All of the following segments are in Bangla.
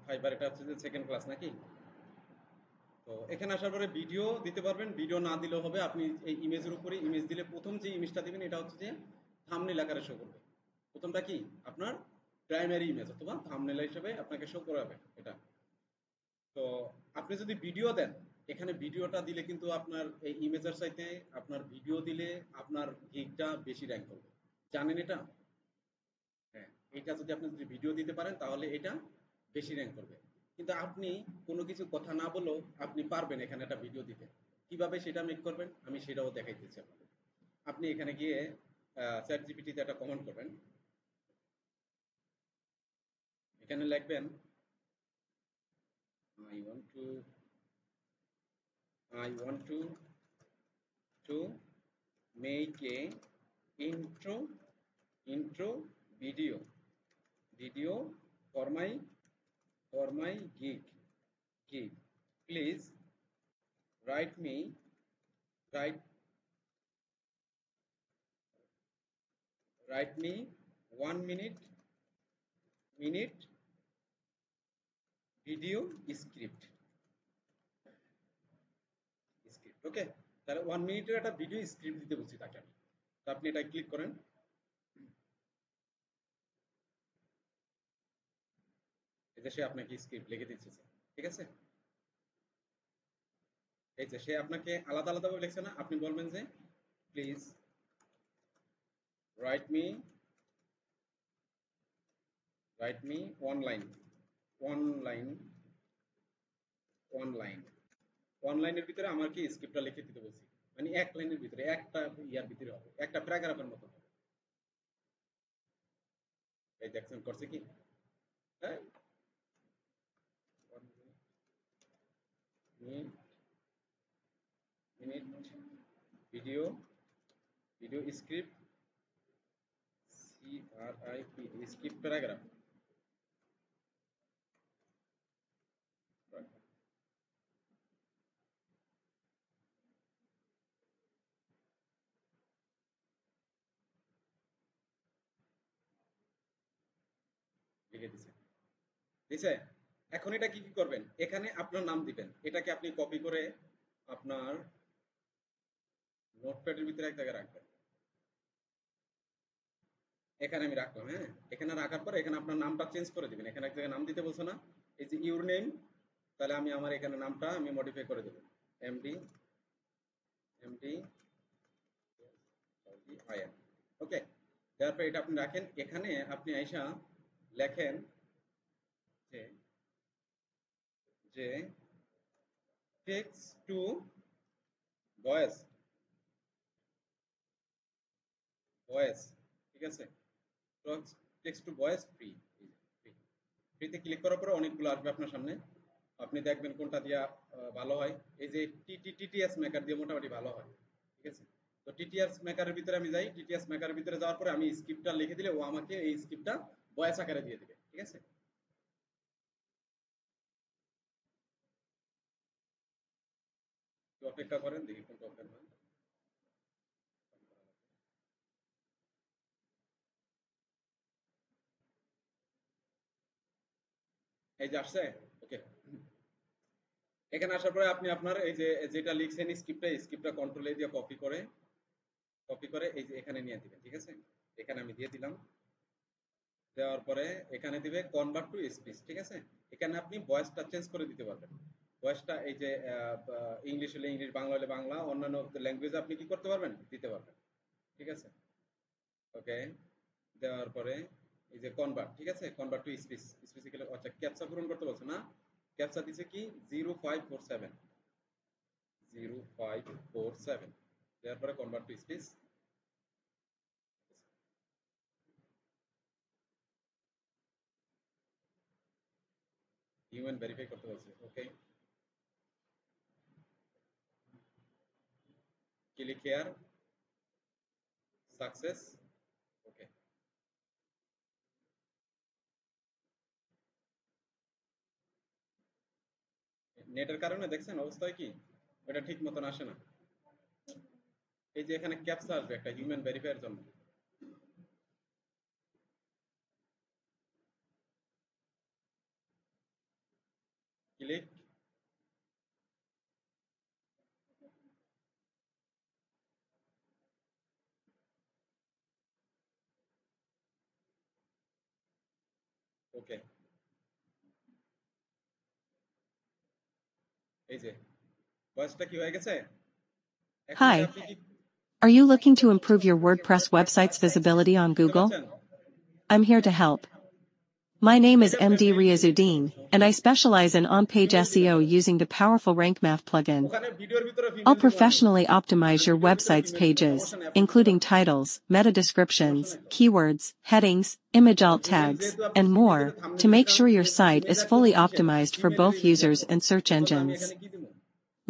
ফাইবার এটা হচ্ছে যে সেকেন্ড ক্লাস নাকি? তো এখানে আসার পরে ভিডিও দিতে পারবেন, ভিডিও না দিলেও হবে। আপনি এই ইমেজের উপরে ইমেজ দিলে প্রথম যে ইমেজটা দিবেন এটা হচ্ছে যে থাম্বনেল আকারে শো করবে। প্রথমটা কি আপনার প্রাইমারি ইমেজ অথবা থাম্বনেল হিসেবে আপনাকে শো করাবে এটা। তো আপনি যদি ভিডিও দেন, এখানে ভিডিওটা দিলে কিন্তু আপনার এই ইমেজের চাইতে আপনার ভিডিও দিলে আপনার গিগটা বেশি র্যাঙ্ক করবে। জানেন এটা? হ্যাঁ, এটা যদি আপনি যদি ভিডিও দিতে পারেন তাহলে এটা বেশি র্যাঙ্ক করবে। কিন্তু আপনি কোনো কিছু কথা না বলেও আপনি পারবেন এখানে একটা ভিডিও দিতে। কিভাবে সেটা মেক করবেন আমি সেটাও দেখাইতেছি আপনাকে। আপনি এখানে গিয়ে চ্যাট জিপিটিতে একটা কমেন্ট করবেন। এখানে লিখবেন I want to I want to make a intro intro video for my gig. Please write me write write me 1 minute video script ওকে। তাহলে 1 মিনিটের একটা ভিডিও স্ক্রিপ্ট দিতে বলছি তাকে আমি। তো আপনি এটা ক্লিক করেন। এই যে সে আপনাকে স্ক্রিপ্ট লিখে দিচ্ছে, ঠিক আছে? এই যে সে আপনাকে আলাদা আলাদা ভাবে লিখছে না, আপনি বলবেন যে please write me one line one line one line one লাইনের ভিতরে আমার কি স্ক্রিপ্টটা লিখে দিতে বলছি। মানে এক লাইনের ভিতরে একটা ইয়ার ভিতরে হবে, একটা প্যারাগ্রাফের মতো হবে। এই দেখছেন করছে কি? হ্যাঁ, minute minute video script script paragraph লিখে দিছে। দিছে? এখন এটা কি করবেন? এখানে আপনার নাম দিবেন। এটাকে আপনি কপি করে আপনার নোটপ্যাডের ভিতরে এক জায়গায় রাখবেন। এখানে আমি রাখলাম, হ্যাঁ? এখানে রাখার পর এখানে আপনার নামটা চেঞ্জ করে দিবেন। এখানে এক জায়গায় নাম দিতে বলছো না? এই যে ইউর নেম, তাহলে আমি আমার এখানে নামটা আমি মডিফাই করে দেব। MD MD IN. ওকে। তারপর এটা আপনি রাখেন। এখানে আপনি আইসা লেখেন যে যে টেক্সট টু ভয়েস ভয়েস ঠিক আছে? Text to voice free. ফ্রিতে ক্লিক করার পরে অনেকগুলো আসবে আপনার সামনে। আপনি দেখবেন কোনটা দিয়া ভালো হয়। এই যে টিটিএস মেকার দিয়ে মোটামুটি ভালো হয়, ঠিক আছে? তো টিটিএস মেকারের ভিতরে আমি যাই। টিটিএস মেকারের ভিতরে যাওয়ার পরে আমি স্ক্রিপ্টটা লিখে দিলে ও আমাকে এই স্ক্রিপ্টটা ভয়েস আকারে দিয়ে দেবে, ঠিক আছে? একটু অপেক্ষা করেন, দেখি কোনটা ওপেন হয়। এই যে আসছে। ওকে। এখানে আসার পরে আপনি আপনার এই যে যেটা লিখছেন স্ক্রিপ্টটা কন্ট্রোল এ দিয়ে কপি করে এই যে এখানে নিয়ে দিবেন, ঠিক আছে? এখানে আমি দিয়ে দিলাম। দেওয়ার পরে এখানে দিবে কনভার্ট টু স্পিচ, ঠিক আছে? এখানে আপনি ভয়েসটা চেঞ্জ করে দিতে পারবেন। ভয়েসটা এই যে ইংলিশ হলে ইংলিশ, বাংলা হলে বাংলা, অন্যান্য ল্যাঙ্গুয়েজে আপনি কি করতে পারবেন, দিতে পারবেন, ঠিক আছে? ওকে। দেওয়ার পরে এই যে কনভার্ট, ঠিক আছে? কনভার্ট টু স্পিচ, স্পেসিক্যালি আচ্ছা ক্যাপচা পূরণ করতে বলছে না? ক্যাপচা দিছে কি 0547 0547। দেওয়ার পরে convert to speech, human verify করতে বলছে। ওকে, ক্লিক হেয়ার, সাকসেস। ওকে। নেটের কারণে দেখছেন অবস্থা হয় কি ওটা ঠিক মতন আসে না। এই যে এখানে ক্যাপচা আসবে একটা হিউম্যান ভেরিফাইয়ের জন্য। ক্লিক। ওকে, এই যে ভয়েসটা কি হয়ে গেছে? এখন এটা Hi. আপনি কি Are you looking to improve your WordPress website's visibility on বুঝতে Google? পারছেন? I'm here to help. My name is এটা MD Riazuddin, and I specialize in on-page female দিবেন SEO না, using the powerful Rank Math plugin. ওখানে ভিডিওর ভিতরে I'll ফিমেল দিব আমি, professionally optimize your ভিডিওর ভিতরে website's ফিমেল দিব, pages, সমস্যা নেই, আপনি দিতে including পারেন, titles, meta সমস্যা descriptions, নাই তো। keywords, headings, image alt female tags, যেহেতু আপনি and more, ইমেজের to থাম্বনেইলে make চান sure your যেহেতু site ইমেজ is একদম fully নিষেধ, optimized for both ফিমেলেরই বেশি users আসবো, and search এজন্য আমি engines. এখানে কি দিব,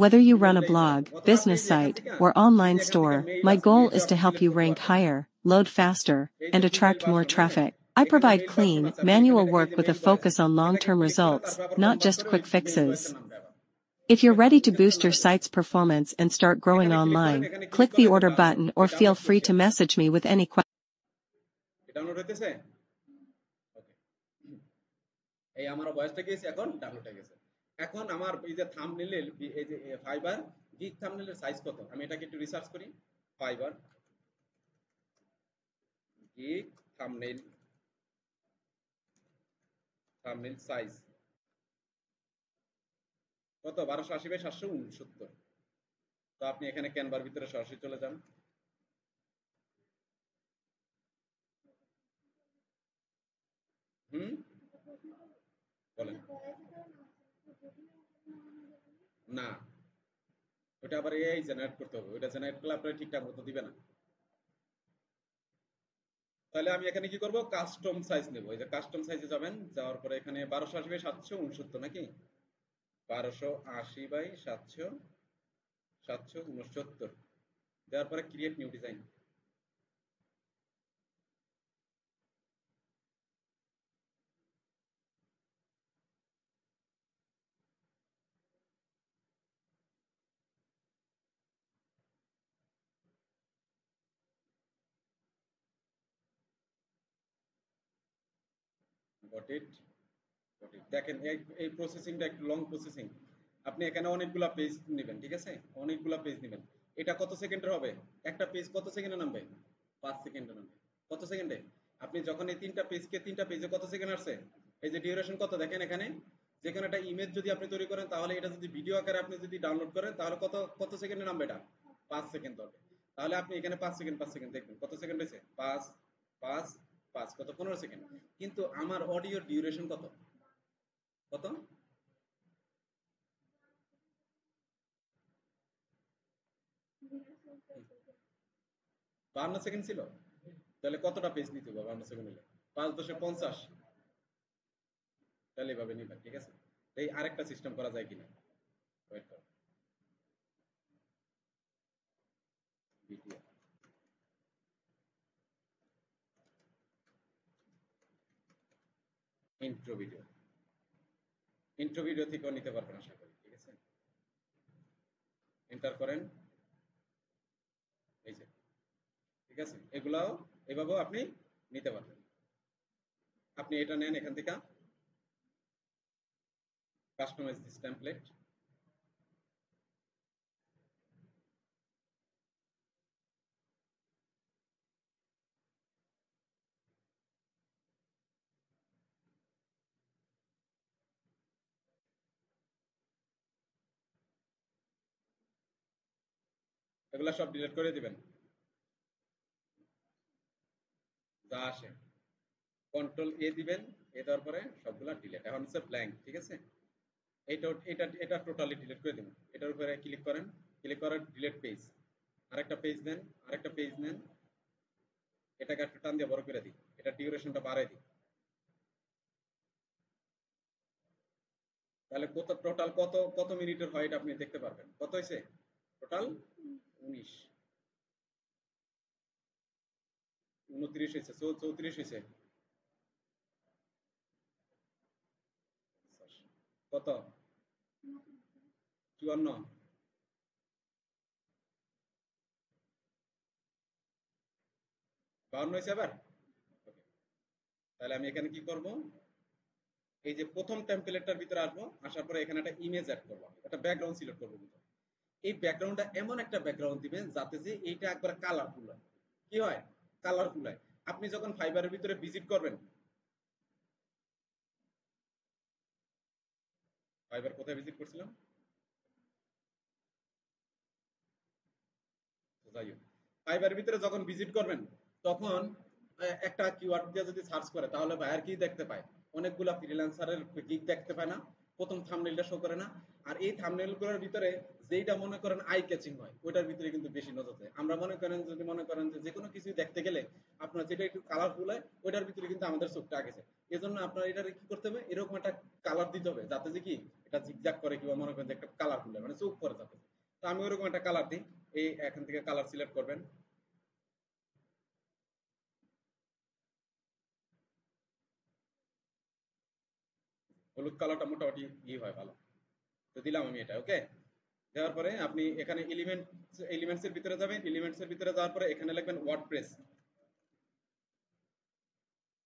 Whether you run a ফিমেলটাই দেবো। blog, অথবা আপনি business এই যে এখান site, থেকে, or এই যে online এখান থেকে store, মেইল my আছে, goal মেইলটা is to আপনি help সিলেক্ট you করতে rank পারবেন। higher, load faster, এই যে and female attract more version, হ্যাঁ, traffic. I এখানে provide মেইল ভার্সন clean, আছে, আপনি এখানে manual এই work যে with mail a voice, focus on এটাকে long-term ক্লিক করে results, তারপর আবার not কনভার্ট just করে ওই quick মেইল fixes. ভয়েসের নামটা আবার If ঠিক you're আছে, ready to ঠিক আছে boost your নাম্বার দেন। site's performance and start growing এখানে ক্লিক করেন, online, এখানে ক্লিক click করে the এই যে order ডাউনলোড, button এই or feel ডাউনলোড free করছি to আমি, message me with any questions. Download হইতেছে। ওকে, এই আমার ভয়েসটা গিয়েছে, এখন ডাউনলোড হয়ে গেছে। এখন আমার এই যে থাম্বনেইলের এই যে ফাইবার গিগ থাম্বনেইলের সাইজ কত, আমি এটাকে একটু রিসার্চ করি। Fibre gig thumbnail, thumbnail size কত, 1280 বাই 769। তো আপনি এখানে ক্যানভার ভিতরে সরাসরি চলে যান। হুম, বলেন। না, ওটা আবার এআই জেনারেট করতে হবে, ওটা জেনারেট করলে আপনার ঠিকঠাক মতো দিবে না। তাহলে আমি এখানে কি করব, কাস্টম সাইজ নেব। এই যে কাস্টম সাইজে যাবেন, যাওয়ার পরে এখানে 1280 বাই 769, নাকি 1280 বাই 769, দেওয়ার পরে create new design. Got it, got it. দেখেন এই প্রসেসিংটা একটু লং প্রসেসিং। আপনি এখানে অনেকগুলা পেজ নেবেন, ঠিক আছে, অনেকগুলা পেজ নেবেন। এটা কত সেকেন্ডের হবে, একটা পেজ কত সেকেন্ডে নামবে, 5 সেকেন্ডে নামবে। কত সেকেন্ডে? আপনি যখন এই তিনটা পেজে কত সেকেন্ড আসছে, এই যে ডিউরেশন কত দেখেন এখানে। যেখানে একটা ইমেজ যদি আপনি তৈরি করেন, তাহলে এটা যদি ভিডিও আকারে আপনি যদি ডাউনলোড করেন, তাহলে কত কত সেকেন্ডে নামবে, এটা 5 সেকেন্ড হবে। তাহলে আপনি এখানে 5 সেকেন্ড 5 সেকেন্ড দেখবেন কত সেকেন্ড হয়েছে, 5 5 5 কত, 15 সেকেন্ড। কিন্তু আমার অডিওর ডিউরেশন কত, কত, 52 সেকেন্ড ছিল। তাহলে কতটা পেজ নিতে হবে 52 সেকেন্ড হলে, 5 10 50। তাহলে এভাবে নিবেন, ঠিক আছে। এই আরেকটা সিস্টেম করা যায় কিনা, ওয়েট করো, video intro video, intro video থেকেও নিতে পারবেন আশা করি, ঠিক আছে। এন্টার করেন, এই যে, ঠিক আছে, এগুলাও এভাবেও আপনি নিতে পারবেন। আপনি এটা নেন এখান থেকে, কাস্টমাইজ দিস টেমপ্লেট। এগুলা সব ডিলিট করে দিবেন, যা আসে কন্ট্রোল এ দিবেন, এ দেওয়ার পরে সবগুলা ডিলিট। এখন হচ্ছে ব্ল্যাঙ্ক, ঠিক আছে। এটা টোটালি ডিলিট করে দিবেন। এটার উপরে ক্লিক করেন, ক্লিক করার ডিলিট পেজ, আরেকটা পেজ নেন, আরেকটা পেজ নেন, এটাকে একটু টান দিয়ে বড় করে দিই, এটা ডিউরেশনটা বাড়াই দিই। তাহলে কত টোটাল কত কত মিনিটের হয় এটা আপনি দেখতে পারবেন। কত হয়েছে টোটাল, 19, 29 হয়েছে, 34 হয়েছে, কত 54, 52 হয়েছে আবার। Okay, তাহলে আমি এখানে কি করব, এই যে প্রথম টেমপ্লেটটার ভিতরে আসবো, আসার পরে এখানে একটা ইমেজ অ্যাড করবো, একটা ব্যাকগ্রাউন্ড সিলেক্ট করবো। এই ব্যাকগ্রাউন্ডটা এমন একটা ব্যাকগ্রাউন্ড দিবেন যাতে যে এইটা একবার কালারফুল হয়। কি হয়? কালারফুল হয়। আপনি যখন ফাইবারের ভিতরে ভিজিট করবেন, ফাইবার কোথায় ভিজিট করছিলাম, যাই হোক, ফাইবারের ভিতরে যখন ভিজিট করবেন তখন একটা কিওয়ার্ড দিয়ে যদি সার্চ করে তাহলে বায়ার কি দেখতে পায়, অনেকগুলা ফ্রিল্যান্সারের গিগ দেখতে পায় না, প্রথম থাম্বনেইলটা শো করে না। আর এই থাম্বনেইলগুলোর ভিতরে যেইটা মনে করেন আই ক্যাচিং হয় ওইটার ভিতরে কিন্তু বেশি নজর দেয়। আমরা মনে করেন যদি মনে করেন যে কোনো কিছু দেখতে গেলে আপনার যেটা একটু কালারফুল হয় ওইটার ভিতরে কিন্তু আমাদের চোখটা আগেছে। এজন্য আপনার এটা কি করতে হবে, এরকম একটা কালার দিতে হবে যাতে যে কি এটা ঝিকঝাক করে কিংবা মনে করেন যে একটা কালারফুল হয়, মানে চোখ পরে যাতে। তো আমি ওরকম একটা কালার দিই। এই এখান থেকে কালার সিলেক্ট করবেন। হলুদ কালারটা মোটামুটি হয় ভালো। তো দিলাম আমি এটা, ওকে। দেওয়ার পরে আপনি এখানে এলিমেন্টস এর ভিতরে যাবেন। এলিমেন্টস এর ভিতরে যাওয়ার পরে এখানে লিখবেন ওয়ার্ডপ্রেস।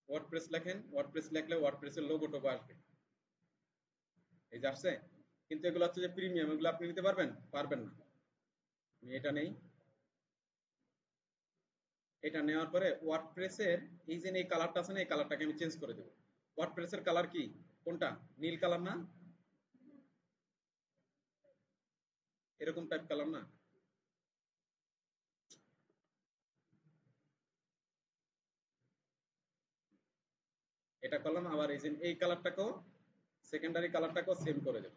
ওয়ার্ডপ্রেস লেখেন, ওয়ার্ডপ্রেস লিখলে ওয়ার্ডপ্রেসের লোগো টোগো আসবে। এই যে আসছে। কিন্তু এগুলো হচ্ছে যে প্রিমিয়াম, এগুলো আপনি নিতে পারবেন পারবেন না। আমি এটা নেই। এটা নেওয়ার পরে ওয়ার্ডপ্রেসের এই যে এই কালারটা আছে না, এই কালারটাকে আমি চেঞ্জ করে দেব। ওয়ার্ডপ্রেসের কালার কি, কোনটা, নীল কালার না, এরকম টাইপ কালার না। এটা করলাম, আবার এই যে এই কালারটাকেও, সেকেন্ডারি কালারটাকেও সেম করে দেব।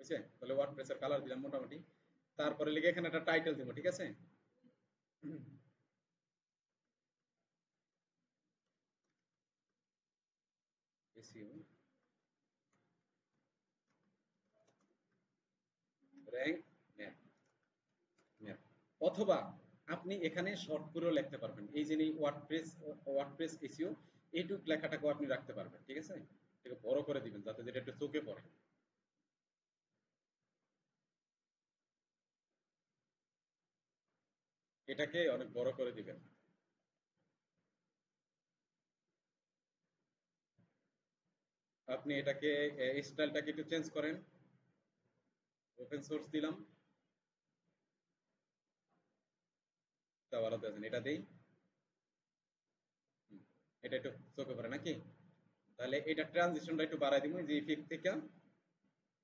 বুঝছে? তাহলে ওয়ার্ডপ্রেসের কালার দিলাম মোটামুটি। তারপরে লিখে এখানে একটা টাইটেল দেবো, ঠিক আছে। SEO rank map map. অথবা আপনি এখানে শর্ট করেও লিখতে পারবেন, এই যে ওয়ার্ডপ্রেস এসইও এইটুক লেখাটাকেও আপনি রাখতে পারবেন, ঠিক আছে। এটাকে বড় করে দিবেন যাতে যেটা একটু চোখে পড়ে। এটাকে অনেক বড় করে দিবেন। আপনি এটাকে স্টাইলটাকে একটু চেঞ্জ করেন। ওপেন সোর্স দিলাম, তা ভালো আছেন, এটা দেই। এটা একটু চোখে পড়ে নাকি? তাহলে এটা ট্রানজিশনটা একটু বাড়াই দিব, যে ইফেক্ট থেকে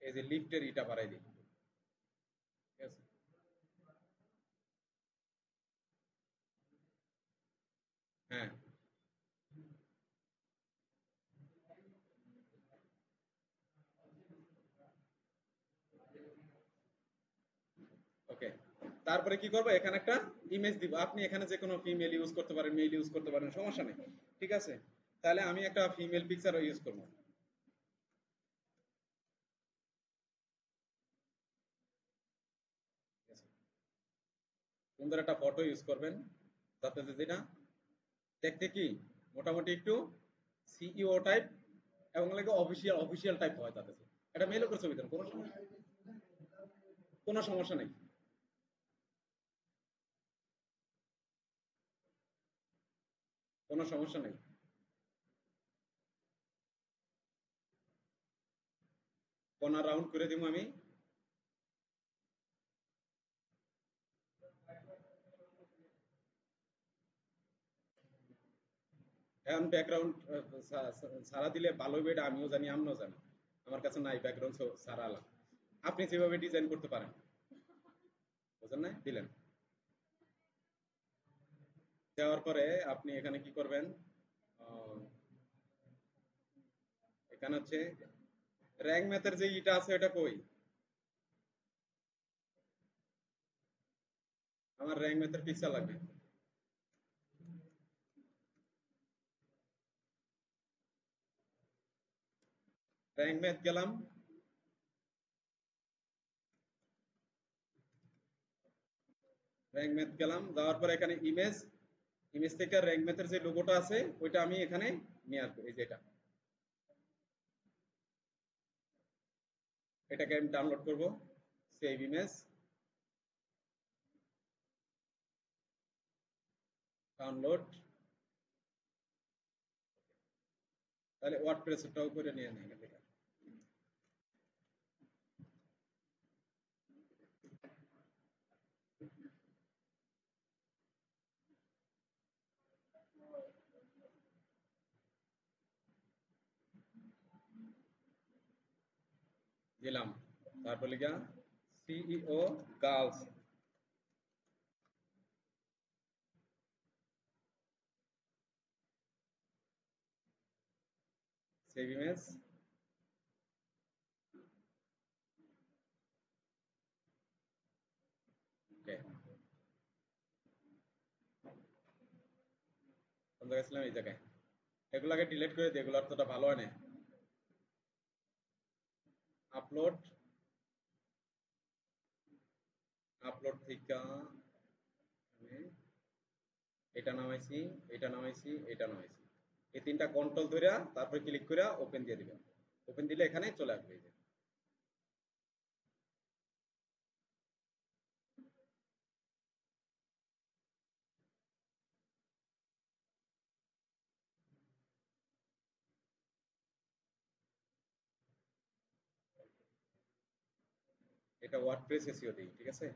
এই যে লিফটের ইটা বাড়াই দিই, ঠিক আছে। হ্যাঁ, ওকে। তারপরে কি করবো, এখানে একটা ইমেজ দিব। আপনি এখানে যে কোনো ফিমেল ইউজ করতে পারেন, মেল ইউজ করতে পারেন, সমস্যা নেই, ঠিক আছে। তাহলে আমি একটা ফিমেল পিকচার ইউজ করবো, ঠিক আছে। সুন্দর একটা ফটো ইউজ করবেন যাতে যেটা দেখতে কি মোটামুটি একটু সিইও টাইপ এবং লাগে অফিসিয়াল অফিসিয়াল টাইপ হয় তাতে। এটা মেলও করে ছবি দেন, কোনো সমস্যা নেই, কোনো সমস্যা নেই। কর্নার রাউন্ড করে দিব আমি। এখন ব্যাকগ্রাউন্ড সারা দিলে ভালো হবে, এটা আমিও জানি আপনিও জানি। আমার কাছে নাই ব্যাকগ্রাউন্ড সারা আলা। আপনি যেভাবে ডিজাইন করতে পারেন, বুঝলেন না, দিলেন। দেওয়ার পরে আপনি এখানে কি করবেন, আহ, এখানে হচ্ছে র্যাঙ্ক ম্যাথের যে ইটা আছে এটা কই, আমার র্যাঙ্ক ম্যাথের পিকচার লাগবে। র্যাঙ্ক ম্যাথ গেলাম, র্যাঙ্ক ম্যাথ গেলাম, যাওয়ার পরে এখানে ইমেজ, ইমেজ থেকে র্যাঙ্ক ম্যাথের যে লোগোটা আছে ওইটা আমি এখানে নিয়ে আসবো, এই যে এটা। এটাকে আমি ডাউনলোড করব, সেভ ইমেজ, ডাউনলোড, তাহলে ওয়ার্ডপ্রেসটাও করে নিয়ে নেই এখান থেকে। দিলাম, তারপর লিখা সিইও গার্লস, সেভ ইমেজ। ওকে, কোন জায়গায় ছিলাম? এই জায়গায়। এগুলাকে ডিলিট করে দিই, এগুলো অতটা ভালো হয় না। আপলোড, আপলোড থেকে এটা নামাইছি, এটা নামাইছি, এটা নামাইছি। এই তিনটা কন্ট্রোল ধরে তারপরে ক্লিক করে ওপেন দিয়ে দিবেন। ওপেন দিলে এখানে চলে আসবে। এই যে এটা ওয়ার্ডপ্রেস এসইও দিই, ঠিক আছে?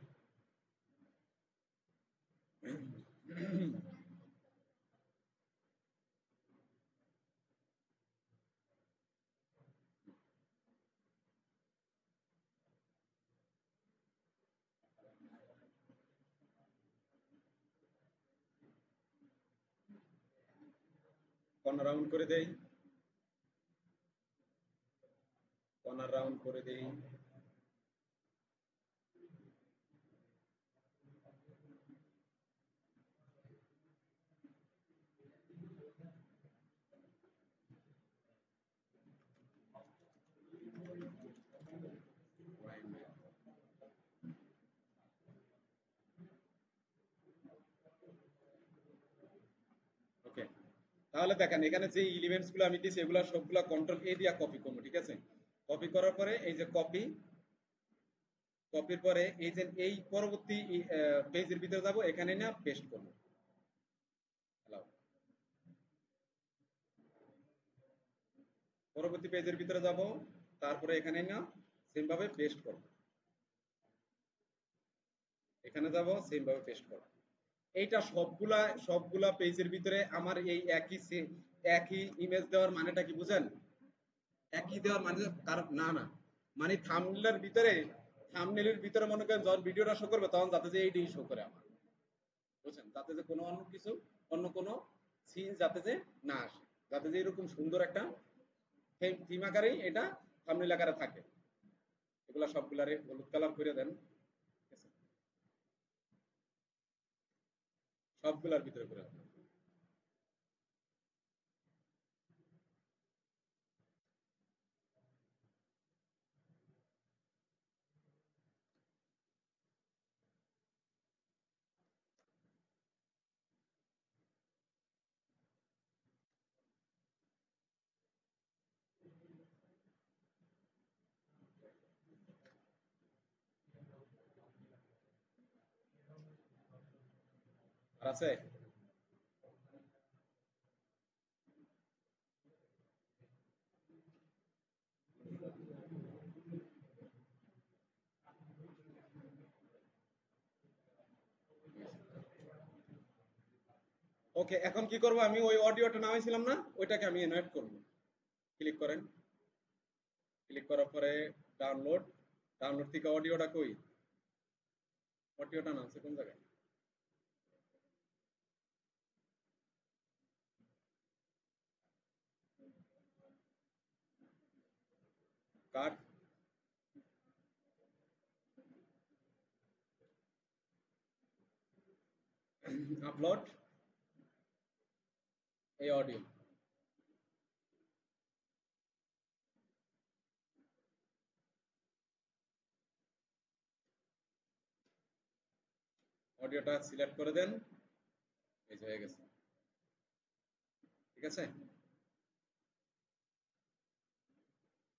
কর্নার রাউন্ড করে দেই, কর্নার রাউন্ড করে দেই। ওকে, তাহলে দেখেন এখানে যে এলিমেন্টস গুলো আমি দিয়েছি এগুলো সবগুলা কন্ট্রোল এ দিয়া কপি করবো, ঠিক আছে? কপি করার পরে এই যে কপি, কপির পরে এই যে এই পরবর্তী পেজের ভিতরে যাব, এখানে না পেস্ট করব। পরবর্তী পেজের ভিতরে যাব, তারপরে এখানে না সেম ভাবে পেস্ট করব। এখানে যাব, সেম ভাবে পেস্ট করব। এইটা সবগুলা সবগুলা পেজের ভিতরে আমার এই একই ইমেজ দেওয়ার মানেটা কি বুঝেন? একই দেওয়ার মানে কারণ না, না মানে থাম্বনেলের ভিতরে মনে করেন যখন ভিডিওটা শো করবে তখন যাতে যে এইটাই শো করে আমার, বুঝছেন? যাতে যে কোনো অন্য কিছু, অন্য কোনো সিন যাতে যে না আসে, যাতে যে এরকম সুন্দর একটা থিম আকারেই এটা থাম্বনেল আকারে থাকে। এগুলা সবগুলারে হলুদ কালার করে দেন, ঠিক আছে? সবগুলার ভিতরে করে দেন। আর আছে? ওকে, এখন কি করব? আমি ওই অডিওটা নামাইছিলাম না, ওইটাকে আমি এনয়েড করব। ক্লিক করেন, ক্লিক করার পরে ডাউনলোড, ডাউনলোড থেকে অডিওটা কই? অডিওটা নামছে কোন জায়গায়? কাট, আপলোড, এই অডিও। অডিওটা সিলেক্ট করে দেন, এই যে হয়ে গেছে, ঠিক আছে?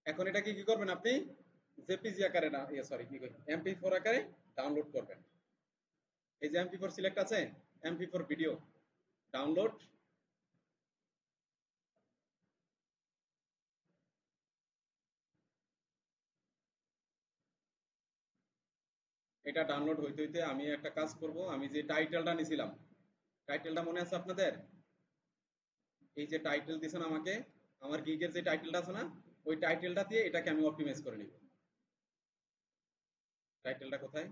এখন এটাকে কি করবেন আপনি? জেপিজি আকারে না, সরি কি কই, এমপি4 আকারে ডাউনলোড করবেন। এই যে এমপি4 সিলেক্ট আছে, এমপি4 ভিডিও ডাউনলোড, এটা ডাউনলোড হইতে হইতে আমি একটা কাজ করব, আমি যে টাইটেলটা নিছিলাম, টাইটেলটা মনে আছে আপনাদের? এই যে টাইটেল দিছেন আমাকে, আমার গিগের যে টাইটেলটা আছে না, ওই টাইটেলটা দিয়ে এটাকে আমি অপটিমাইজ করে নিব। টাইটেলটা কোথায়?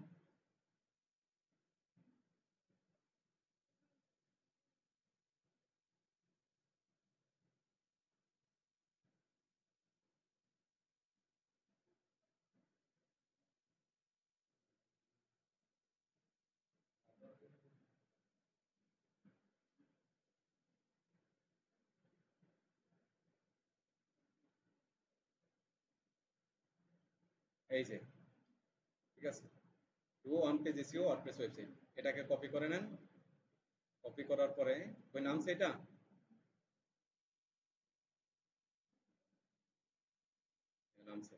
এই যে, ঠিক আছে, to on page SEO WordPress website, এটাকে কপি করে নেন। কপি করার পরে ওই নামছে এটা, নামছে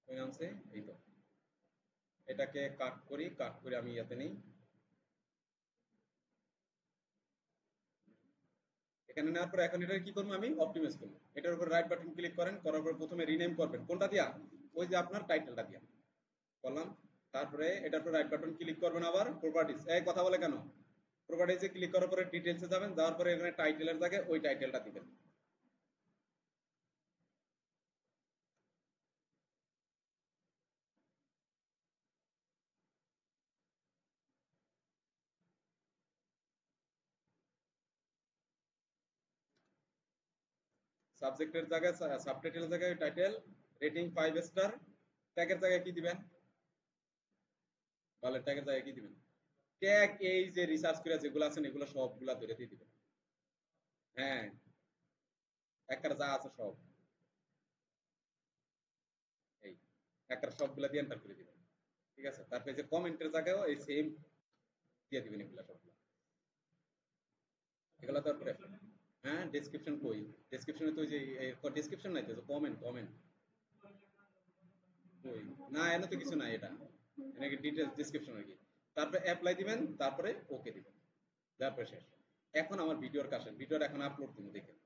ওই নামছে, এই তো। এটাকে কাট করি, কাট করে আমি ইয়াতে নেই, এখানে নেওয়ার পর এখন এটা কি করবো, আমি অপটিমাইজ করবো। এটার উপর রাইট বাটন ক্লিক করেন, করার পর প্রথমে রিনেম করবেন কোনটা দিয়া, ওই যে আপনার টাইটেলটা দিয়া করলাম। তারপরে এটার উপর রাইট বাটন ক্লিক করবেন, আবার প্রপার্টিজ, এই কথা বলে কেন, প্রপার্টিজে ক্লিক করার পরে ডিটেইলসে যাবেন, যাওয়ার পরে এখানে টাইটেলের জায়গায় ওই টাইটেলটা দিবেন। সাবজেক্টের জায়গায়, সাবটাইটেলের জায়গায় টাইটেল, রেটিং 5 স্টার, ট্যাগের জায়গায় কি দিবেন, ভালো ট্যাগের জায়গায় কি দিবেন, ট্যাগ এই যে রিসার্চ করে যেগুলো আছেন এগুলো সবগুলা ধরে দিয়ে দিবেন। হ্যাঁ, একটা যা আছে সব, এই একটা সবগুলা দিয়ে এন্টার করে দিবেন। ঠিক আছে, তারপরে যে কমেন্টের জায়গায়ও এই সেম দিয়ে দিবেন এগুলা সবগুলা, এগুলা তারপরে। হ্যাঁ, ডেসক্রিপশন কই, ডেসক্রিপশনে তো ওই যে ডেসক্রিপশন নাই তো, কমেন্ট, কমেন্ট কই, না এনে তো কিছু নাই, এটা এনাকে ডিটেইলস ডেসক্রিপশন আর কি। তারপরে অ্যাপ্লাই দিবেন, তারপরে ওকে দিবেন, তারপরে শেষ। এখন আমার ভিডিওর কাছে, ভিডিওর এখন আপলোড দিব, দেখেন।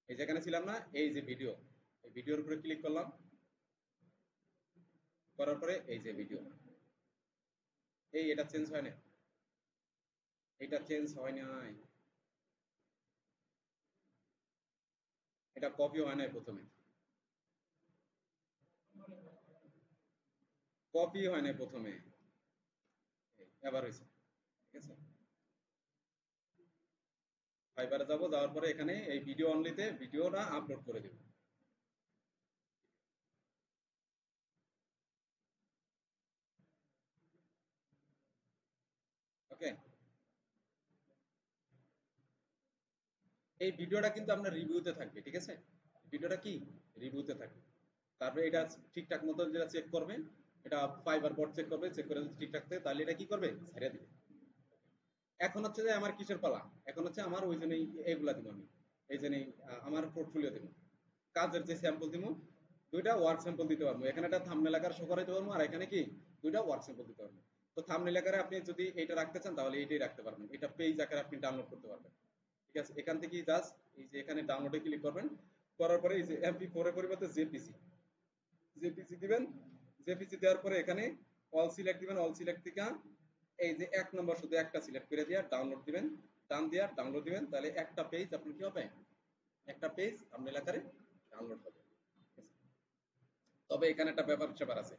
এই যেখানে ছিলাম না, এই যে ভিডিও, এই ভিডিওর উপরে ক্লিক করলাম, করার পরে এই যে ভিডিও, এই এটা চেঞ্জ হয় না, এটা চেঞ্জ হয় নাই, এটা কপি হয় নাই প্রথমে, কপি হয় নাই প্রথমে, এবার হয়েছে। ঠিক আছে, ফাইবারে যাব, যাওয়ার পরে এখানে এই ভিডিও অনলিতে ভিডিওটা আপলোড করে দেব। ওকে, এই ভিডিওটা কিন্তু আপনার রিভিউতে থাকবে, ঠিক আছে, ভিডিওটা কি রিভিউতে থাকবে। তারপরে এটা ঠিকঠাক মতো যেটা চেক করবে, এটা ফাইবার বট চেক করবে, চেক করে যদি ঠিকঠাক থাকে তাহলে এটা কি করবে, ছেড়ে দিবে। এখন হচ্ছে যে আমার কিসের পালা, এখন হচ্ছে আমার ওই জন্যই এইগুলা দিব আমি, এই জন্যই আমার পোর্টফোলিও দিব, কাজের যে স্যাম্পল দিব, দুইটা ওয়ার্ক স্যাম্পল দিতে পারবো, এখানে একটা থাম্বনেল আকারে শো করাইতে পারবো, আর এখানে কি দুইটা ওয়ার্ক স্যাম্পল দিতে পারবো। তো থাম্বনেল আকারে আপনি যদি এটা রাখতে চান তাহলে এইটাই রাখতে পারবেন, এটা পেজ আকারে আপনি ডাউনলোড করতে পারবেন। ঠিক আছে, এখান থেকে জাস্ট এই যে এখানে ডাউনলোডে ক্লিক করবেন, করার পরে এই যে MP4 এর পরিবর্তে জেপিজি, জেপিজি দিবেন। জেপিজি দেওয়ার পরে এখানে অল সিলেক্ট দিবেন, অল সিলেক্ট থেকে এই যে এক নম্বর শুধু একটা সিলেক্ট করে দিয়ে ডাউনলোড দিবেন, ডান দিয়ে ডাউনলোড দিবেন, তাহলে একটা পেজ আপনি কি হবে, একটা পেজ আপনার এলাকায় ডাউনলোড হবে। তবে এখানে একটা ব্যাপার আছে,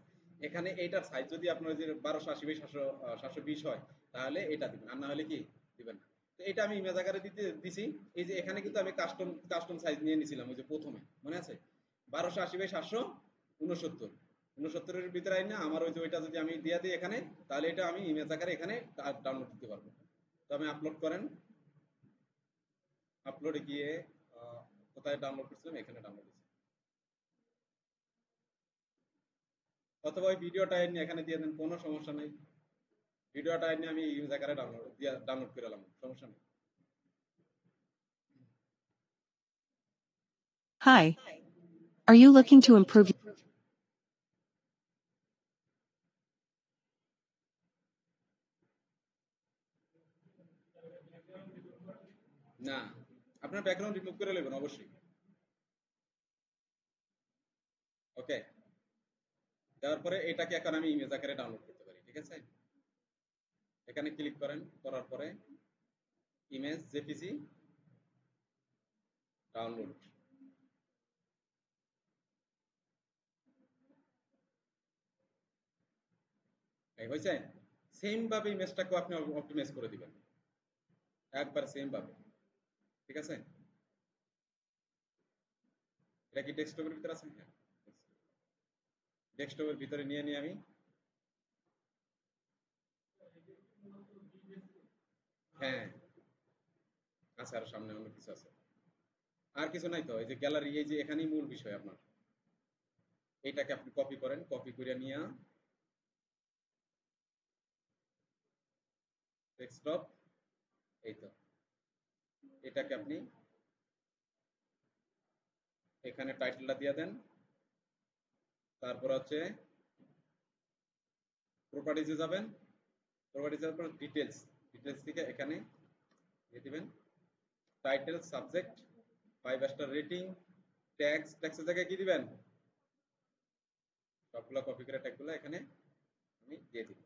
এখানে এইটার সাইজ যদি আপনার যে 1280 বাই 720 হয় তাহলে এটা দিবেন, আর না হলে কি দিবেন না। তো এটা আমি ইমেজ আকারে দিছি। এই যে এখানে কিন্তু আমি কাস্টম কাস্টম সাইজ নিয়ে নিছিলাম, ওই যে প্রথমে মনে আছে 1280 বাই 769, 69 এর ভিতরে আইনা আমার ওই যে ওইটা যদি আমি দিয়ে দিই এখানে, তাহলে এটা আমি ইমেজ আকারে এখানে ডাউনলোড দিতে পারবো। তো আমি আপলোড করেন, আপলোডে গিয়ে কোথায় ডাউনলোড করছিলাম, এখানে ডাউনলোড দিচ্ছি, অথবা ওই ভিডিওটা এনে এখানে দিয়ে দেন, কোনো সমস্যা নেই। ভিডিওটা এনে আমি ইউজ আকারে ডাউনলোড করে নিলাম, সমস্যা নেই। Hi. Are you looking to improve? না, আপনার ব্যাকগ্রাউন্ড রিমুভ করে নেবেন অবশ্যই। দেওয়ার পরে এটাকে এখন আমি ইমেজ আকারে ডাউনলোড করতে পারি, ঠিক আছে। এখানে ক্লিক করেন, করার পরে ইমেজ জেপিজি ডাউনলোড, এই হয়েছে। সেম ভাবে ইমেজটাকেও আপনি অপটিমাইজ করে দিবেন, একবার সেম ভাবে, ঠিক আছে। এটা কি ডেস্কটপের ভিতরে আছে? হ্যাঁ, ডেস্কটপের ভিতরে নিয়ে নিয়ে আমি, হ্যাঁ আছে, আর সামনে অনেক কিছু আছে। আর কিছু নাই তো, এই যে গ্যালারি, এই যে এখানেই মূল বিষয় আপনার। এইটাকে আপনি কপি করেন, কপি করে নিয়ে ডেস্কটপ, এই তো, এটাকে আপনি এখানে টাইটেলটা দিয়ে দেন। তারপর হচ্ছে প্রপার্টিজে যাবেন, প্রপার্টিজে যাওয়ার পর ডিটেলস, ডিটেলস থেকে এখানে দিয়ে দিবেন title, subject, 5 star rating, tax, ট্যাক্সের জায়গায় কি দিবেন, সবগুলো কপি করে ট্যাগগুলো এখানে আমি দিয়ে দিব।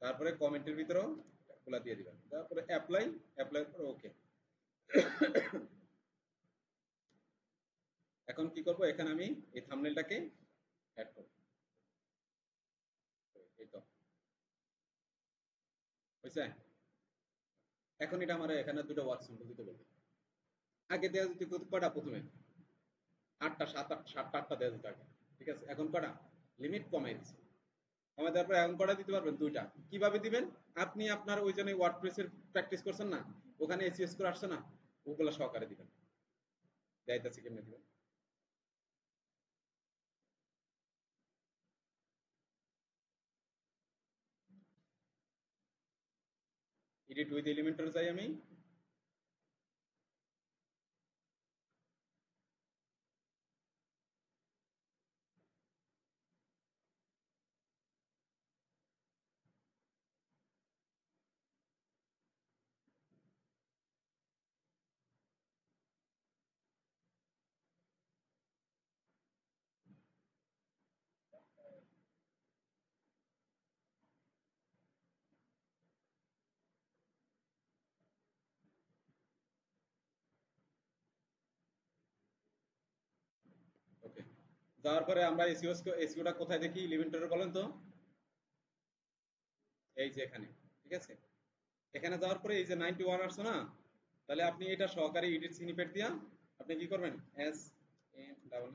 তারপরে কমেন্টের ভিতরেও ট্যাগগুলো দিয়ে দিবেন। তারপরে অ্যাপ্লাই, অ্যাপ্লাই করে ওকে। এখন কি করব, এখানে আমি এই থাম্বনেলটাকে অ্যাড করব, এই তো হয়েছে। এখন এটা আমার এখানে দুটো ওয়ার্ক সিম্বল দিতে বলবে। আগে দেওয়া যেত কয়টা, প্রথমে 8টা, 7টা 8টা দেওয়া যেত আগে, ঠিক আছে। এখন কয়টা, লিমিট কমাই দিচ্ছে। কমাই দেওয়ার পরে এখন কয়টা দিতে পারবেন, 2টা। কিভাবে দিবেন, আপনি আপনার ওই জন্য ওয়ার্ডপ্রেসের প্র্যাকটিস করছেন না, ওখানে এসইও স্কোর আসছে না, ওগুলো সহকারে দিবেন। দেখাইতেছি কেমনে দিবেন। এডিট উইথ এলিমেন্টরে যাই আমি, ওকে। যাওয়ার পরে আমরা এসইওটা কোথায় দেখি, এলিমেন্টরে বলেন তো, এই যে এখানে, ঠিক আছে। এখানে যাওয়ার পরে এই যে 91 আসছে না, তাহলে আপনি এটা সহকারে এডিট স্নিপেট দিয়া আপনি কি করবেন, S M double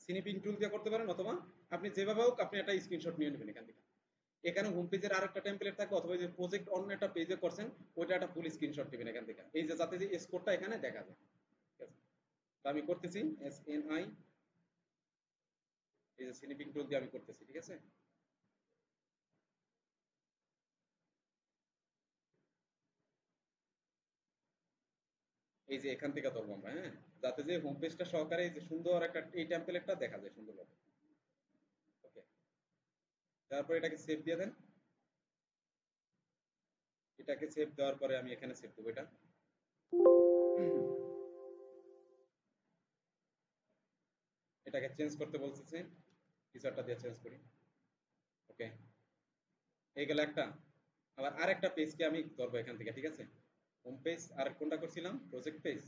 snipping tool দিয়ে করতে পারেন, অথবা আপনি যেভাবে হোক আপনি একটা স্ক্রিনশট নিয়ে নেবেন এখান থেকে। এখানে হোম পেজের আরেকটা টেমপ্লেট থাকে, অথবা যে প্রজেক্ট অন্য একটা পেজে করছেন ওইটা একটা ফুল স্ক্রিনশট নেবেন এখান থেকে, এই যে যাতে যে স্কোরটা এখানে দেখা যায়, ঠিক আছে। তো আমি করতেছি এস এন আই, এই যে স্নিপিং টুল দিয়ে আমি করতেছি, ঠিক আছে। এই যে এখান থেকে ধরবো আমরা, হ্যাঁ, যাতে যে হোম পেজটা সহকারে এই যে সুন্দর একটা এই টেমপ্লেটটা দেখা যায় সুন্দরভাবে। ওকে, তারপর এটাকে সেভ দিয়ে দেন। এটাকে সেভ দেওয়ার পরে আমি এখানে সেভ দেবো এটা। এটাকে চেঞ্জ করতে বলতেছে, কিছু একটা দিয়ে চেঞ্জ করি। ওকে, এই গেল একটা। আবার আরেকটা পেজকে আমি ধরবো এখান থেকে, ঠিক আছে। হোম পেজ, আর কোনটা করছিলাম, প্রজেক্ট পেজ।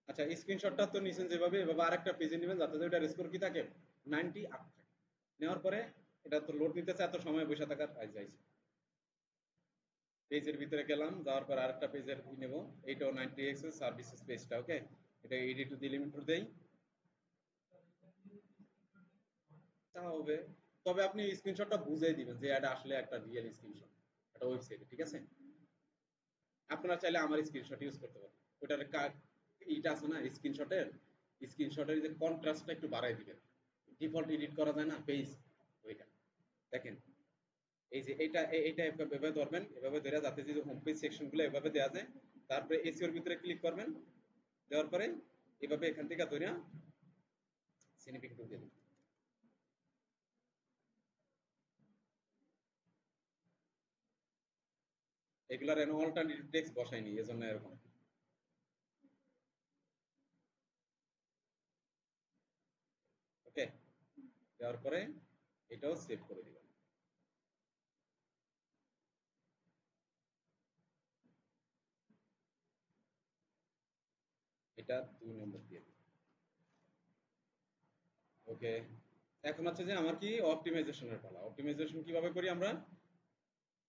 আচ্ছা, স্ক্রিনশটটা তো নিছেন যেভাবে, এভাবে আরেকটা পেজে নেবেন যাতে ওটার স্কোর কি থাকে 90 আপ থাকে। নেওয়ার পরে এটা তো লোড নিতেছে, এত সময় বসে থাকার যাইছে। পেজের ভিতরে গেলাম, যাওয়ার পর আরেকটা পেজের নেব, এইটাও 90x সার্ভিসেস পেজটা। ওকে, এটা এডিট টু ডিলিমিটার দেই, তা হবে। তবে আপনি স্ক্রিনশটটা বুঝেই দিবেন যে এটা আসলে একটা রিয়েল স্ক্রিনশট, একটা ওয়েবসাইটে, ঠিক আছে? আপনারা চাইলে আমার স্ক্রিনশট ইউজ করতে পারেন। ওটার এইটা আছে না স্ক্রিনশটের, স্ক্রিনশটের যে কন্ট্রাস্টটা একটু বাড়াই দিবেন। ডিফল্ট এডিট করা যায় না পেজ, ওইটা দেখেন। এই যে এইটা এভাবে ধরবেন, এভাবে ধরে যাতে যে হোম পেজ সেকশনগুলো এভাবে দেওয়া যায়। তারপরে এসইওর ভিতরে ক্লিক করবেন, দেওয়ার পরে এভাবে এখান থেকে ধরে সিনিফিক টু দিন। এগুলার অল্টারনেটিভ টেক্সট বসাইনি, এজন্য এরকম। ওকে, দেওয়ার পরে এটাও সেভ করে দিবেন। এটা 2 নম্বর দিয়ে দিন। ওকে, এখন হচ্ছে যে আমার কি অপটিমাইজেশনের পালা। অপটিমাইজেশন কিভাবে করি আমরা?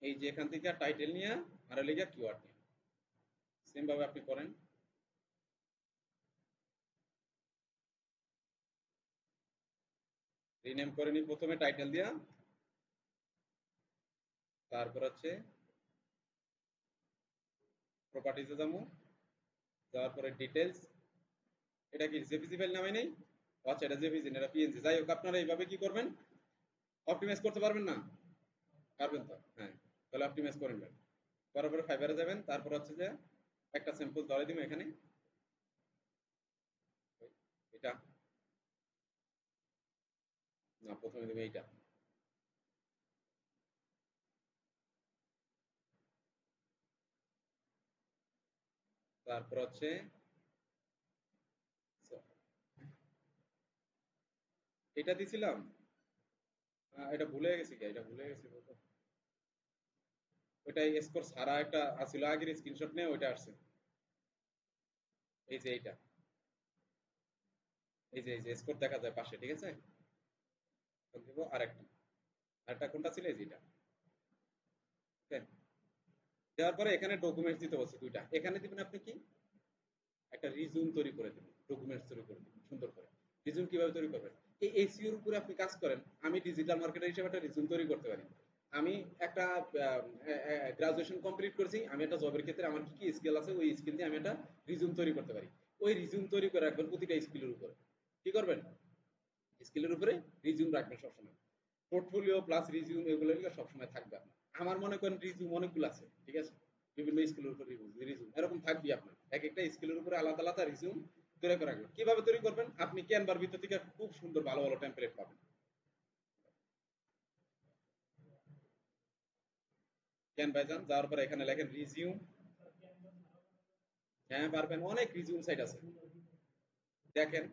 এই যে এখান থেকে টাইটেল নিয়ে আর লিখে কিওয়ার্ড নিয়ে সেম ভাবে আপনি করেন। রিনেম করে নি প্রথমে টাইটেল দিয়া, তারপর হচ্ছে প্রপার্টিজে যাবো, যাওয়ার পরে ডিটেলস। এটা কি জেপিজি ফাইল নামে নেই? আচ্ছা, এটা জেপিজি না, এটা পিএনজি। যাই হোক, আপনারা এইভাবে কি করবেন, অপটিমাইজ করতে পারবেন না? পারবেন তো, হ্যাঁ। তাহলে অপটিমাইজ করে নেবেন, করার পরে ফাইবারে যাবেন, তারপর হচ্ছে যে একটা স্যাম্পল ধরে দিব এখানে, এটা না, প্রথমে দেবে এইটা। তারপর হচ্ছে এটা দিছিলাম, এটা ভুলে গেছি, কি এটা ভুলে গেছি বলতে। ওইটা স্কোর ছাড়া একটা আছিল আগের স্ক্রিনশট নিয়ে ওইটা আসছে। এই যে এইটা, এই যে স্কোর দেখা যায় পাশে, ঠিক আছে? দিব আরেকটা, আরেকটা কোনটা ছিল, এই যে এটা। ওকে, দেওয়ার পরে এখানে ডকুমেন্টস দিতে বলছে দুইটা, এখানে দিবেন আপনি কি একটা রিজিউম তৈরি করে দেবেন, ডকুমেন্টস তৈরি করে দেবেন সুন্দর করে। রিজিউম কিভাবে তৈরি করবেন? এই এসইওর উপরে আপনি কাজ করেন, আমি ডিজিটাল মার্কেটার হিসেবে একটা রিজিউম তৈরি করতে পারি। আমি একটা গ্রাজুয়েশন কমপ্লিট করেছি, আমি একটা জবের ক্ষেত্রে আমার কি কি স্কিল আছে, ওই স্কিল দিয়ে আমি একটা রিজিউম তৈরি করতে পারি। ওই রিজিউম তৈরি করে রাখবেন প্রতিটা স্কিলের উপরে। কি করবেন? স্কিলের উপরে রিজিউম রাখবেন সবসময়। পোর্টফোলিও প্লাস রিজিউম এগুলো সবসময় থাকবে আপনার। আমার মনে করেন রিজিউম অনেকগুলো আছে, ঠিক আছে? বিভিন্ন স্কিলের উপর রিজিউম এরকম থাকবে আপনার, এক একটা স্কিলের উপরে আলাদা আলাদা রিজিউম তৈরি করে রাখবেন। কিভাবে তৈরি করবেন? আপনি ক্যানভার ভিতর থেকে খুব সুন্দর ভালো ভালো টেমপ্লেট পাবেন। ক্যানভায় যান, যাওয়ার পরে এখানে লেখেন রিজিউম। হ্যাঁ পারবেন, অনেক রিজিউম সাইট আছে, দেখেন।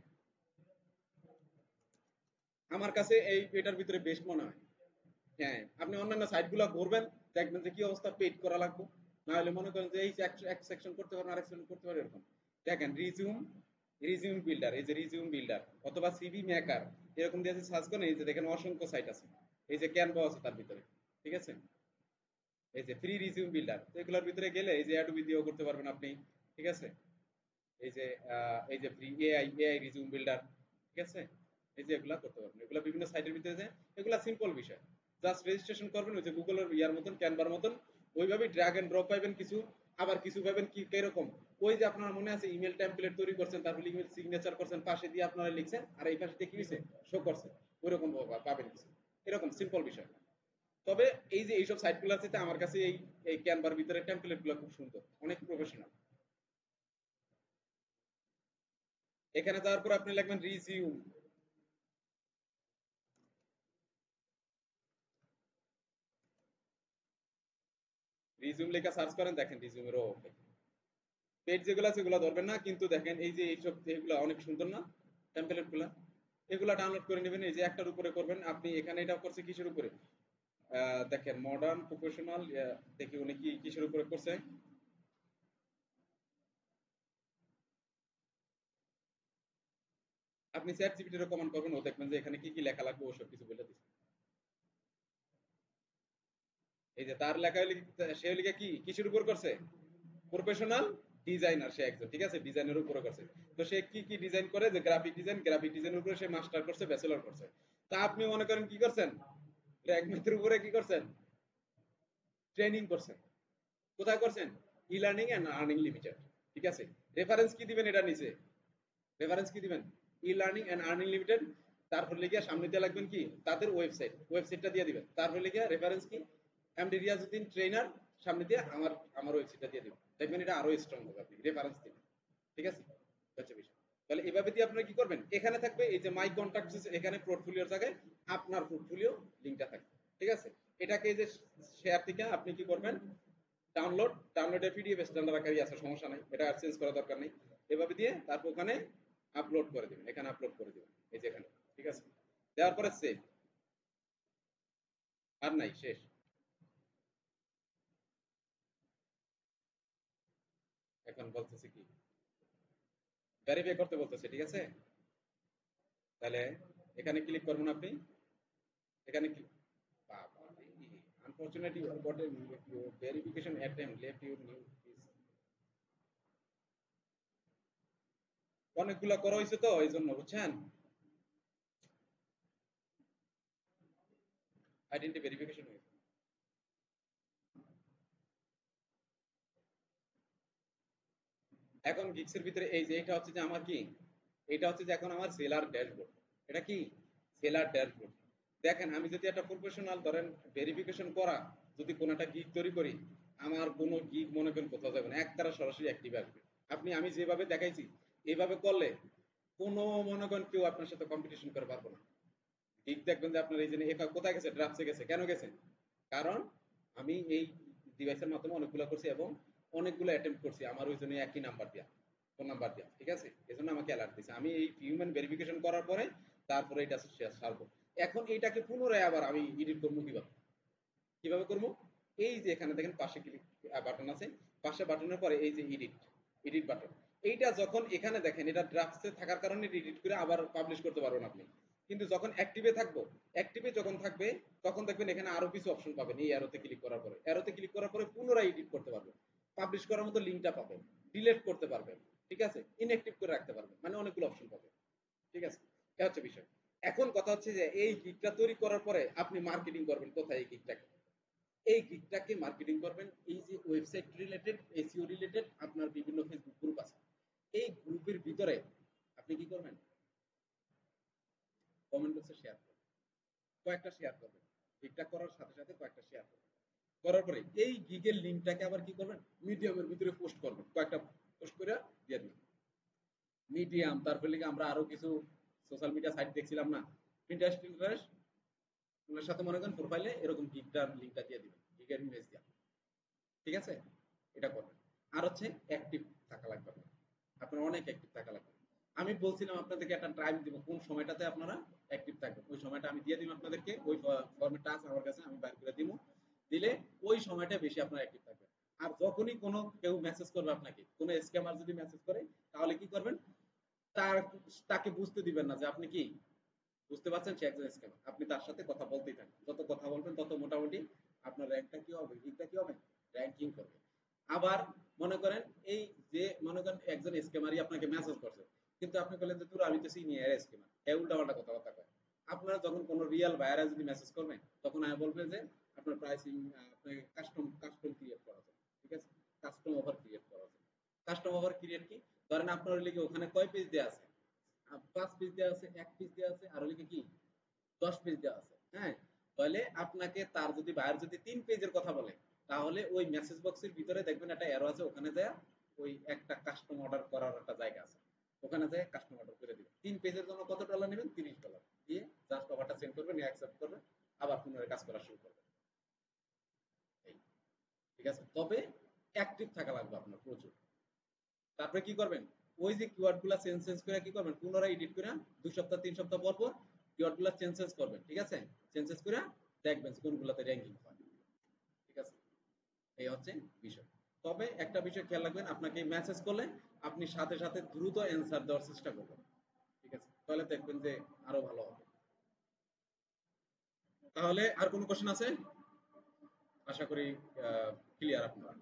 আমার কাছে এই এটার ভিতরে বেস্ট মনে হয়। হ্যাঁ, আপনি অন্যান্য সাইটগুলো ঘুরবেন, দেখবেন যে কি অবস্থা, পেইড করা লাগবে। না হলে মনে করেন যে এই এক সেকশন করতে পারেন, আরেক সেকশন করতে পারেন, এরকম। দেখেন রিজিউম, রিজিউম বিল্ডার, এই যে রিজিউম বিল্ডার অথবা সিভি মেকার, এরকম দিয়ে সার্চ করেন, এই যে দেখেন অসংখ্য সাইট আছে। এই যে ক্যানভা আছে তার ভিতরে, ঠিক আছে? এই যে ফ্রি রিজিউম বিল্ডার, তো এগুলোর ভিতরে গেলে এই যে অ্যাডোবি দিয়েও করতে পারবেন আপনি, ঠিক আছে? এই যে ফ্রি এআই রিজিউম বিল্ডার, ঠিক আছে? এই যে এগুলা করতে পারবেন, এগুলা বিভিন্ন সাইটের ভিতরে যে, এগুলা সিম্পল বিষয়। জাস্ট রেজিস্ট্রেশন করবেন, ওই যে গুগলের ইয়ার মতন, ক্যানভার মতন, ওইভাবে ড্র্যাগ এন্ড ড্রপ পাবেন কিছু। আবার কিছু পাবেন কি এরকম, ওই যে আপনার মনে আছে ইমেল টেমপ্লেট তৈরি করছেন, তারপর ইমেল সিগনেচার করছেন, পাশে দিয়ে আপনারা লিখছেন, আর এই পাশে দিয়ে কি হয়েছে, শো করছে, ওইরকম পাবেন কিছু। এরকম সিম্পল বিষয়। তবে এই যে এইসব সাইটগুলো আছে, আমার কাছে এই এই ক্যানভার ভিতরে টেমপ্লেট গুলো খুব সুন্দর, অনেক প্রফেশনাল। এখানে যাওয়ার পর আপনি লিখবেন রিজিউম। রিজিউম লেখা সার্চ করেন, দেখেন রিজিউমেরও পেজ যেগুলো আছে সেগুলো ধরবেন না, কিন্তু দেখেন এই যে এইসব এগুলো অনেক সুন্দর না টেমপ্লেট গুলা, এগুলা ডাউনলোড করে নেবেন। এই যে একটার উপরে করবেন আপনি, এখানে এটা করছে কিসের উপরে, দেখেন মডার্ন প্রফেশনাল, দেখি উনি কি কিসের উপরে করছে। আপনি চ্যাট জিপিটির কমান্ড করবেন, ও দেখবেন যে এখানে কি কি লেখা লাগবে ও সব কিছু বলে দিচ্ছে। এই যে তার লেখা সে লিখে কি কিসের উপর করছে, প্রফেশনাল ডিজাইনার সে একজন, ঠিক আছে, ডিজাইনের উপরে করছে। তো সে কি কি ডিজাইন করে, যে গ্রাফিক ডিজাইনের উপরে সে মাস্টার করছে, ব্যাচেলর করছে। তা আপনি মনে করেন কি করছেন, র্যাক ম্যাথের উপরে কি করছেন, ট্রেনিং করছেন। কোথায় করছেন, E Learning and Earning Limited, ঠিক আছে। রেফারেন্স কি দিবেন এটা নিচে, রেফারেন্স কি দিবেন, E Learning and Earning Limited. তারপর লিখে সামনে দিয়ে লাগবেন কি তাদের ওয়েবসাইটটা দিয়ে দিবেন। তারপর লিখে রেফারেন্স কি, এমডি রিয়াজউদ্দিন ট্রেনার, সামনে দিয়ে আমার ওয়েবসাইটটা দিয়ে দিবেন। দেখবেন এটা আরো স্ট্রং হবে, আপনি রেফারেন্স দিবেন, ঠিক আছে। হচ্ছে বিষয়। তাহলে এভাবে দিয়ে আপনারা কি করবেন, এখানে থাকবে এই যে মাই কন্টাক্ট, এখানে পোর্টফোলিওর জায়গায় আপনার পোর্টফোলিও লিংকটা থাকবে, ঠিক আছে। এটাকে এই যে শেয়ার থেকে আপনি কি করবেন, ডাউনলোডের পিডিএফ স্ট্যান্ডার্ড আকারই আছে, সমস্যা নাই, এটা আর চেঞ্জ করার দরকার নেই। এভাবে দিয়ে তারপর ওখানে আপলোড করে দিবেন, এখানে আপলোড করে দিবেন, এই যে এখানে, ঠিক আছে। দেওয়ার পরে সেভ, আর নাই, শেষ। এখন বলতেছে কি, ভেরিফাই করতে বলতেছে, ঠিক আছে। তাহলে এখানে ক্লিক করবেন আপনি, এখানে কি, unfortunately you got a verification attempt left your new, অনেকগুলা করা হয়েছে তো এই জন্য, বুঝছেন, আইডেন্টি ভেরিফিকেশন হয়েছে। এখন গিগসের ভিতরে এই যে এটা হচ্ছে যে আমার কি, এটা হচ্ছে যে এখন আমার সেলার ড্যাশবোর্ড, এটা কি সেলার ড্যাশবোর্ড। দেখেন আমি যদি একটা প্রফেশনাল ধরেন ভেরিফিকেশন করা, যদি কোনো একটা গিগ তৈরি করি, আমার কোনো গিগ মনে করেন কোথাও যাবে না, এক তারা সরাসরি অ্যাক্টিভ আসবে। আপনি আমি যেভাবে দেখাইছি এইভাবে করলে কোনো মনে করেন কেউ আপনার সাথে কম্পিটিশন করে পারবো না। গিগ দেখবেন যে আপনার এই যে কোথায় গেছে, ড্রাফটসে গেছে, কেন গেছে, কারণ আমি এই ডিভাইসের মাধ্যমে অনেকগুলো করছি এবং অনেকগুলো অ্যাটেম্প্ট করছি আমার ওই জন্য একই নাম্বার দিয়া, ফোন নাম্বার দিয়া, ঠিক আছে। এজন্য আমাকে অ্যালার্ট দিছে, আমি এই হিউম্যান ভেরিফিকেশন করার পরে তারপরে এটা ছাড়বো। এখন এইটাকে পুনরায় আবার আমি এডিট করবো কিভাবে, কিভাবে করবো, এই যে এখানে দেখেন পাশে ক্লিক বাটন আছে, পাশে বাটনের পরে এই যে এডিট, এডিট বাটন, এইটা যখন এখানে দেখেন এটা ড্রাফটসে থাকার কারণে এডিট করে আবার পাবলিশ করতে পারবেন আপনি। কিন্তু যখন অ্যাক্টিভে থাকবো, অ্যাক্টিভে যখন থাকবে তখন দেখবেন এখানে আরো কিছু অপশন পাবেন, এই অ্যারোতে ক্লিক করার পরে, অ্যারোতে ক্লিক করার পরে পুনরায় এডিট করতে পারবেন, পাবলিশ করার মতো লিঙ্কটা পাবেন, ডিলিট করতে পারবেন, ঠিক আছে, ইনঅ্যাক্টিভ করে রাখতে পারবেন, মানে অনেকগুলো অপশন পাবেন, ঠিক আছে। এটা হচ্ছে বিষয়। এখন কথা হচ্ছে যে এই গিগটা তৈরি করার পরে আপনি মার্কেটিং করবেন কোথায়, এই গিগটাকে, এই গিগটাকে মার্কেটিং করবেন এই যে ওয়েবসাইট রিলেটেড, এসইও রিলেটেড আপনার বিভিন্ন ফেসবুক গ্রুপ আছে, এই গ্রুপের ভিতরে আপনি কি করবেন, কমেন্ট বক্সে শেয়ার করবেন, কয়েকটা শেয়ার করবেন, গিগটা করার সাথে সাথে কয়েকটা শেয়ার করবেন, করার পরে এই গিগের লিঙ্কটাকে আবার কি করবেন, মিডিয়ামের ভিতরে পোস্ট করবেন, কয়েকটা পোস্ট করে দিয়ে দিবেন। মিডিয়াম, তারপরে লিখে আমরা আরো কিছু সোশ্যাল মিডিয়া সাইট দেখছিলাম না, প্রিন্টারেস্ট, ওনার সাথে মনে করেন প্রোফাইলে এরকম গিগটার লিঙ্কটা দিয়ে দিবেন, গিগের ইমেজ দিয়া, ঠিক আছে। এটা করবেন। আর হচ্ছে অ্যাক্টিভ থাকা লাগবে আপনার, আপনার অনেক অ্যাক্টিভ থাকা লাগবে। আমি বলছিলাম আপনাদেরকে একটা টাইম দিব, কোন সময়টাতে আপনারা অ্যাক্টিভ থাকবেন, ওই সময়টা আমি দিয়ে দিব আপনাদেরকে, ওই ফরম্যাটটা আছে আমার কাছে, আমি বাইর করে দিব, দিলে ওই সময়টা বেশি আপনারা অ্যাক্টিভ থাকবেন। আর যখনই কোনো কেউ মেসেজ করবে আপনাকে, কোনো স্ক্যামার যদি মেসেজ করে, তাহলে কি করবেন, তার তাকে বুঝতে দিবেন না যে আপনি কি, বুঝতে পারছেন সে একজন স্ক্যামার, আপনি তার সাথে কথা বলতেই থাকেন, যত কথা বলবেন তত মোটামুটি আপনার র্যাঙ্কটা কি হবে, গিগটা কি হবে, র্যাঙ্কিং করবে। আবার মনে করেন এই যে মনে করেন একজন স্ক্যামারই আপনাকে মেসেজ করছে, কিন্তু আপনি বললেন যে তোর আমি তো চিনি এর স্ক্যামার, এ উল্টাপাল্টা কথাবার্তা কয়। আপনারা যখন কোনো রিয়েল বায়ারা যদি মেসেজ করবেন, তখন আমি বলবেন যে আপনার প্রাইসিং, আপনাকে কাস্টম কাস্টম ক্রিয়েট করা যায়, ঠিক আছে, কাস্টম অফার ক্রিয়েট করা যায়। কাস্টম অফার ক্রিয়েট কি, ধরেন আপনার লিখে ওখানে কয় পেজ দেওয়া আছে, 5 পিস দেওয়া আছে, 1 পিস দেওয়া আছে, আর লিখে কি 10 পিস দেওয়া আছে, হ্যাঁ। তাহলে আপনাকে তার যদি বায়ার যদি 3 পেজের কথা বলে, তাহলে ওই মেসেজ বক্সের ভিতরে দেখবেন একটা অ্যারো আছে, ওখানে যায় ওই একটা কাস্টম অর্ডার করার একটা জায়গা আছে, ওখানে যায় কাস্টম অর্ডার করে দিবেন। 3 পেজের জন্য কত ডলার নেবেন, $30 দিয়ে জাস্ট অফারটা সেন্ড করবেন, অ্যাকসেপ্ট করবেন, আবার পুনরায় কাজ করা শুরু করবেন। এই, ঠিক আছে, তবে অ্যাক্টিভ থাকা লাগবে আপনার প্রচুর। তারপরে কি করবেন, ওই যে কিওয়ার্ড গুলা চেঞ্জ করে কি করবেন, পুনরায় এডিট করে 2 সপ্তাহ 3 সপ্তাহ পর পর কিওয়ার্ড গুলা চেঞ্জ করবেন, ঠিক আছে, চেঞ্জ করে দেখবেন কোনগুলাতে র্যাঙ্কিং হয়, ঠিক আছে। এই হচ্ছে বিষয়। তবে একটা বিষয় খেয়াল রাখবেন, আপনাকে মেসেজ করলে আপনি সাথে সাথে দ্রুত অ্যান্সার দেওয়ার চেষ্টা করবেন, ঠিক আছে। তাহলে দেখবেন যে আরো ভালো হবে। তাহলে আর কোনো কোশ্চেন আছে? আশা করি ক্লিয়ার আপনারা।